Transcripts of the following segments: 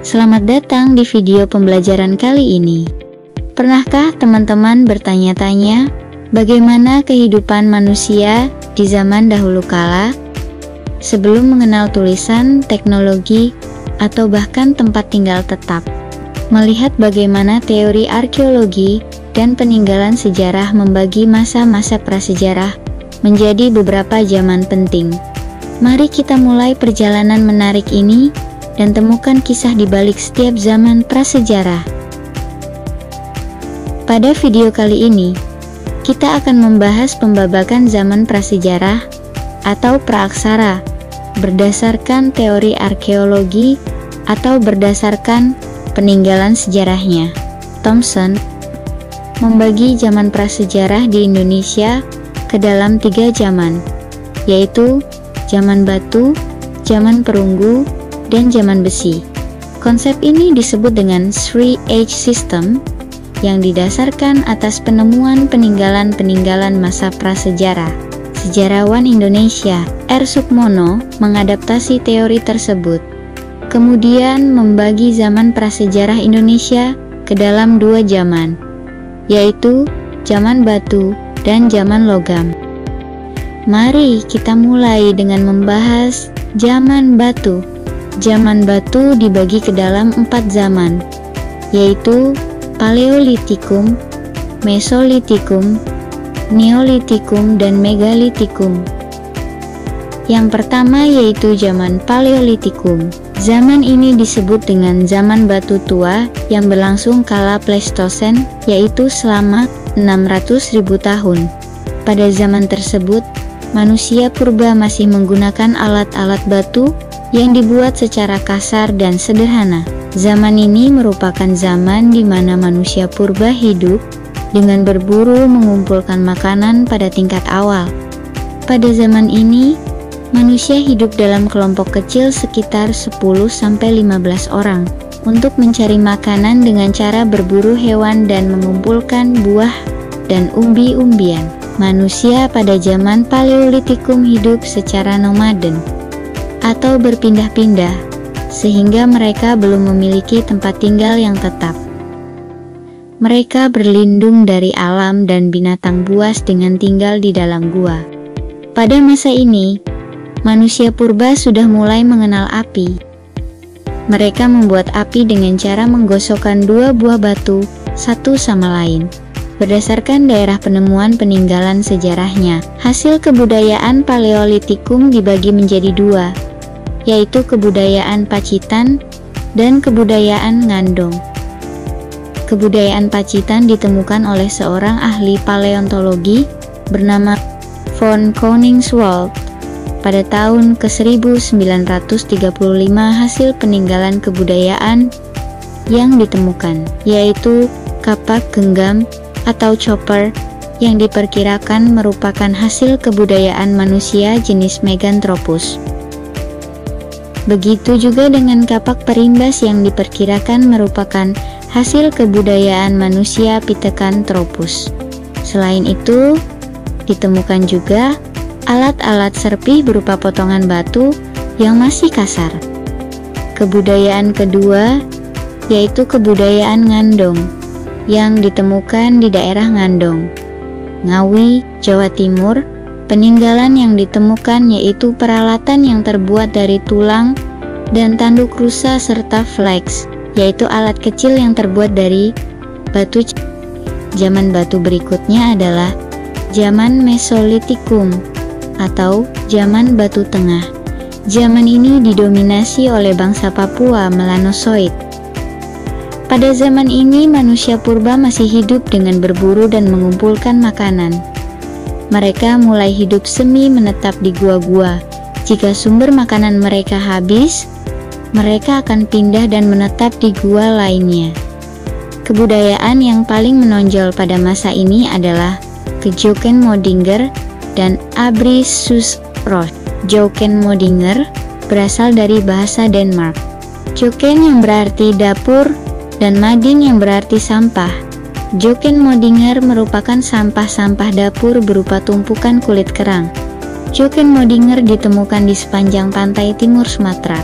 Selamat datang di video pembelajaran kali ini. Pernahkah teman-teman bertanya-tanya bagaimana kehidupan manusia di zaman dahulu kala? Sebelum mengenal tulisan, teknologi, atau bahkan tempat tinggal tetap. Melihat bagaimana teori arkeologi dan peninggalan sejarah membagi masa-masa prasejarah menjadi beberapa zaman penting. Mari kita mulai perjalanan menarik ini dan temukan kisah di balik setiap zaman prasejarah. Pada video kali ini, kita akan membahas pembabakan zaman prasejarah atau praaksara berdasarkan teori arkeologi atau berdasarkan peninggalan sejarahnya. Thomson membagi zaman prasejarah di Indonesia ke dalam 3 zaman, yaitu zaman batu, zaman perunggu, dan zaman besi. Konsep ini disebut dengan Three Age System yang didasarkan atas penemuan peninggalan-peninggalan masa prasejarah. Sejarawan Indonesia R. Sukmono mengadaptasi teori tersebut, kemudian membagi zaman prasejarah Indonesia ke dalam 2 zaman, yaitu zaman batu dan zaman logam. Mari kita mulai dengan membahas zaman batu. Zaman batu dibagi ke dalam 4 zaman, yaitu Paleolitikum, Mesolitikum, Neolitikum, dan Megalitikum. Yang pertama yaitu zaman Paleolitikum. Zaman ini disebut dengan zaman batu tua yang berlangsung kala Pleistosen, yaitu selama 600.000 tahun. Pada zaman tersebut, manusia purba masih menggunakan alat-alat batu yang dibuat secara kasar dan sederhana. Zaman ini merupakan zaman di mana manusia purba hidup dengan berburu mengumpulkan makanan pada tingkat awal. Pada zaman ini, manusia hidup dalam kelompok kecil sekitar 10-15 orang untuk mencari makanan dengan cara berburu hewan dan mengumpulkan buah dan umbi-umbian. Manusia pada zaman Paleolitikum hidup secara nomaden atau berpindah-pindah, sehingga mereka belum memiliki tempat tinggal yang tetap. Mereka berlindung dari alam dan binatang buas dengan tinggal di dalam gua. Pada masa ini, manusia purba sudah mulai mengenal api. Mereka membuat api dengan cara menggosokkan 2 buah batu satu sama lain. Berdasarkan daerah penemuan peninggalan sejarahnya, hasil kebudayaan Paleolitikum dibagi menjadi 2, yaitu kebudayaan Pacitan dan kebudayaan Ngandong. Kebudayaan Pacitan ditemukan oleh seorang ahli paleontologi bernama von Koningswald pada tahun ke-1935. Hasil peninggalan kebudayaan yang ditemukan yaitu kapak genggam atau chopper yang diperkirakan merupakan hasil kebudayaan manusia jenis Meganthropus. Begitu juga dengan kapak perimbas yang diperkirakan merupakan hasil kebudayaan manusia Pithecanthropus. Selain itu, ditemukan juga alat-alat serpih berupa potongan batu yang masih kasar. Kebudayaan kedua yaitu kebudayaan Ngandong yang ditemukan di daerah Ngandong, Ngawi, Jawa Timur. Peninggalan yang ditemukan yaitu peralatan yang terbuat dari tulang dan tanduk rusa serta flax, yaitu alat kecil yang terbuat dari batu. Zaman batu berikutnya adalah zaman Mesolitikum atau zaman batu tengah. Zaman ini didominasi oleh bangsa Papua Melanozoik. Pada zaman ini manusia purba masih hidup dengan berburu dan mengumpulkan makanan. Mereka mulai hidup semi menetap di gua-gua. Jika sumber makanan mereka habis, mereka akan pindah dan menetap di gua lainnya. Kebudayaan yang paling menonjol pada masa ini adalah Keukenmodinger dan Abruzusrot. Keukenmodinger berasal dari bahasa Denmark. Keuken yang berarti dapur dan mading yang berarti sampah. Keukenmodinger merupakan sampah-sampah dapur berupa tumpukan kulit kerang. Keukenmodinger ditemukan di sepanjang pantai timur Sumatera.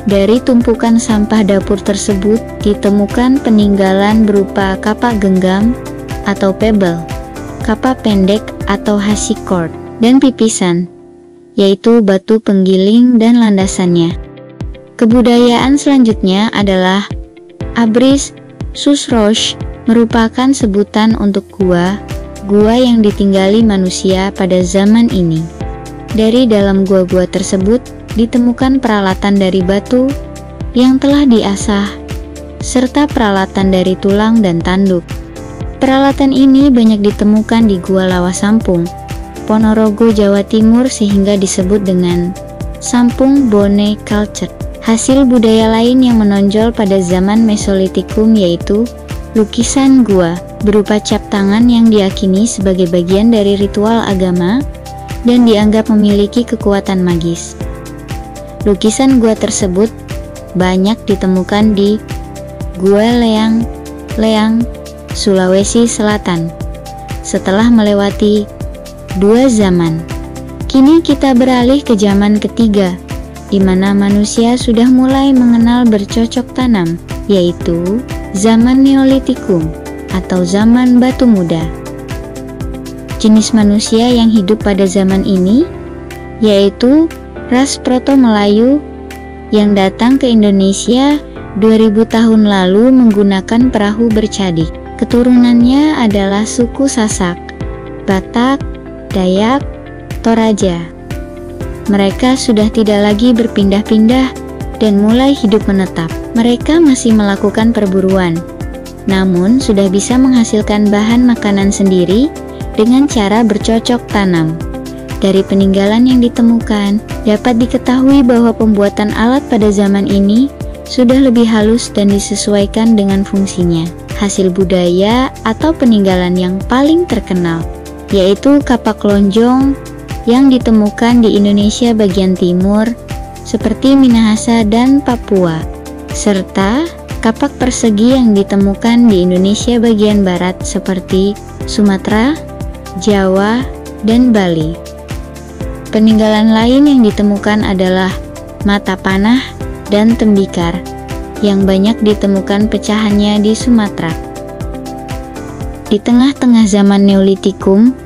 Dari tumpukan sampah dapur tersebut ditemukan peninggalan berupa kapak genggam atau pebble, kapak pendek atau hasicord, dan pipisan, yaitu batu penggiling dan landasannya. Kebudayaan selanjutnya adalah Abris sus Roche, merupakan sebutan untuk gua yang ditinggali manusia pada zaman ini. Dari dalam gua-gua tersebut ditemukan peralatan dari batu yang telah diasah, serta peralatan dari tulang dan tanduk. Peralatan ini banyak ditemukan di Gua Lawa Sampung, Ponorogo, Jawa Timur, sehingga disebut dengan Sampung Bone Culture. Hasil budaya lain yang menonjol pada zaman Mesolitikum yaitu lukisan gua, berupa cap tangan yang diyakini sebagai bagian dari ritual agama dan dianggap memiliki kekuatan magis. Lukisan gua tersebut banyak ditemukan di Gua Leang, Sulawesi Selatan. Setelah melewati 2 zaman, kini kita beralih ke zaman ketiga, di mana manusia sudah mulai mengenal bercocok tanam, yaitu zaman Neolitikum atau zaman batu muda. Jenis manusia yang hidup pada zaman ini yaitu ras Proto-Melayu yang datang ke Indonesia 2000 tahun lalu menggunakan perahu bercadik. Keturunannya adalah suku Sasak, Batak, Dayak, Toraja. Mereka sudah tidak lagi berpindah-pindah dan mulai hidup menetap. Mereka masih melakukan perburuan, namun sudah bisa menghasilkan bahan makanan sendiri dengan cara bercocok tanam. Dari peninggalan yang ditemukan, dapat diketahui bahwa pembuatan alat pada zaman ini sudah lebih halus dan disesuaikan dengan fungsinya. Hasil budaya atau peninggalan yang paling terkenal yaitu kapak lonjong yang ditemukan di Indonesia bagian timur seperti Minahasa dan Papua, serta kapak persegi yang ditemukan di Indonesia bagian barat seperti Sumatera, Jawa, dan Bali. Peninggalan lain yang ditemukan adalah mata panah dan tembikar yang banyak ditemukan pecahannya di Sumatera. Di tengah-tengah zaman Neolitikum,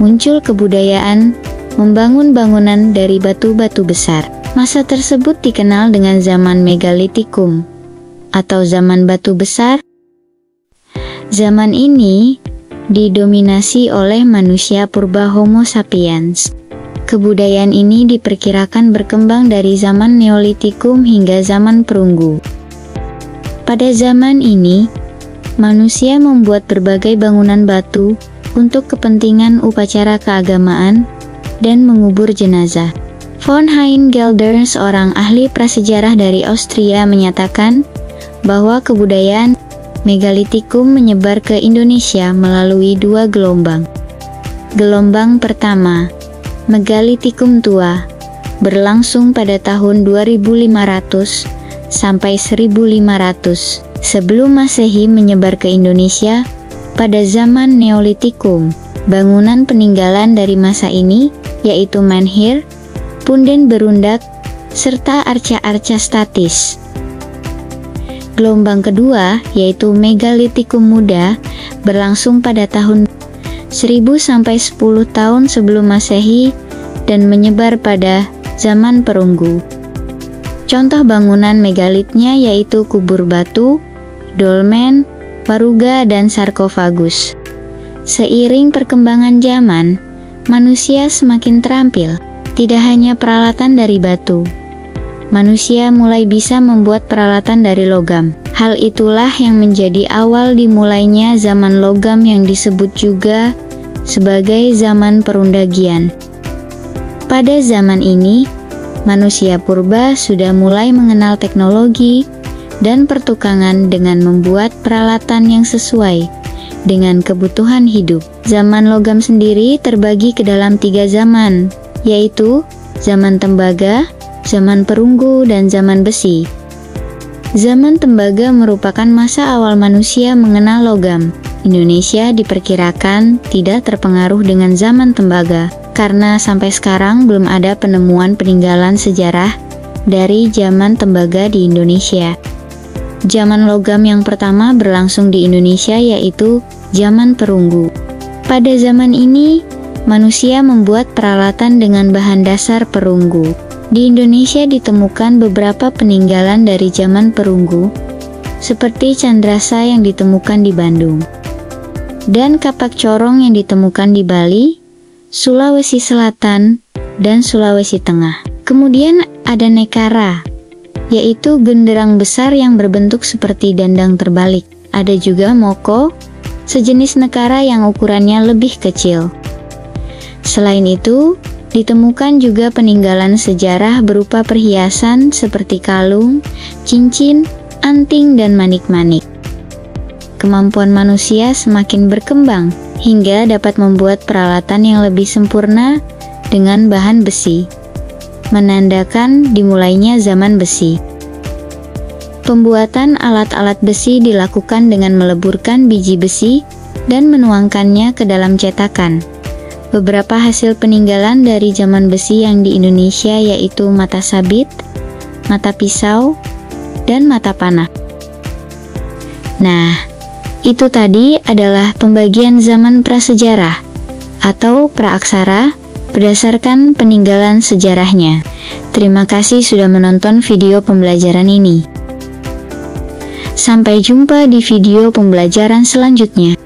muncul kebudayaan membangun bangunan dari batu-batu besar. Masa tersebut dikenal dengan zaman Megalitikum atau zaman batu besar. Zaman ini didominasi oleh manusia purba Homo sapiens. Kebudayaan ini diperkirakan berkembang dari zaman Neolitikum hingga zaman Perunggu. Pada zaman ini, manusia membuat berbagai bangunan batu untuk kepentingan upacara keagamaan dan mengubur jenazah. Von Hein-Gelder, seorang ahli prasejarah dari Austria, menyatakan bahwa kebudayaan Megalitikum menyebar ke Indonesia melalui 2 gelombang. Gelombang pertama, Megalitikum tua, berlangsung pada tahun 2500 sampai 1500 sebelum Masehi, menyebar ke Indonesia pada zaman Neolitikum. Bangunan peninggalan dari masa ini yaitu menhir, punden berundak, serta arca-arca statis. Gelombang kedua yaitu Megalitikum muda, berlangsung pada tahun 1000 sampai 10 tahun sebelum Masehi dan menyebar pada zaman Perunggu. Contoh bangunan megalitnya yaitu kubur batu, dolmen, paruga, dan sarkofagus. Seiring perkembangan zaman, manusia semakin terampil. Tidak hanya peralatan dari batu, manusia mulai bisa membuat peralatan dari logam. Hal itulah yang menjadi awal dimulainya zaman logam yang disebut juga sebagai zaman perundagian. Pada zaman ini, manusia purba sudah mulai mengenal teknologi dan pertukangan dengan membuat peralatan yang sesuai dengan kebutuhan hidup. Zaman logam sendiri terbagi ke dalam 3 zaman, yaitu zaman tembaga, zaman perunggu, dan zaman besi. Zaman tembaga merupakan masa awal manusia mengenal logam. Indonesia diperkirakan tidak terpengaruh dengan zaman tembaga, karena sampai sekarang belum ada penemuan peninggalan sejarah dari zaman tembaga di Indonesia. Zaman logam yang pertama berlangsung di Indonesia yaitu zaman perunggu. Pada zaman ini, manusia membuat peralatan dengan bahan dasar perunggu. Di Indonesia ditemukan beberapa peninggalan dari zaman perunggu, seperti candrasa yang ditemukan di Bandung, dan kapak corong yang ditemukan di Bali, Sulawesi Selatan, dan Sulawesi Tengah. Kemudian ada nekara, yaitu genderang besar yang berbentuk seperti dandang terbalik. Ada juga moko, sejenis nekara yang ukurannya lebih kecil. Selain itu, ditemukan juga peninggalan sejarah berupa perhiasan seperti kalung, cincin, anting, dan manik-manik. Kemampuan manusia semakin berkembang hingga dapat membuat peralatan yang lebih sempurna dengan bahan besi, menandakan dimulainya zaman besi. Pembuatan alat-alat besi dilakukan dengan meleburkan biji besi dan menuangkannya ke dalam cetakan. Beberapa hasil peninggalan dari zaman besi yang di Indonesia yaitu mata sabit, mata pisau, dan mata panah. Nah, itu tadi adalah pembagian zaman prasejarah atau praaksara berdasarkan peninggalan sejarahnya. Terima kasih sudah menonton video pembelajaran ini. Sampai jumpa di video pembelajaran selanjutnya.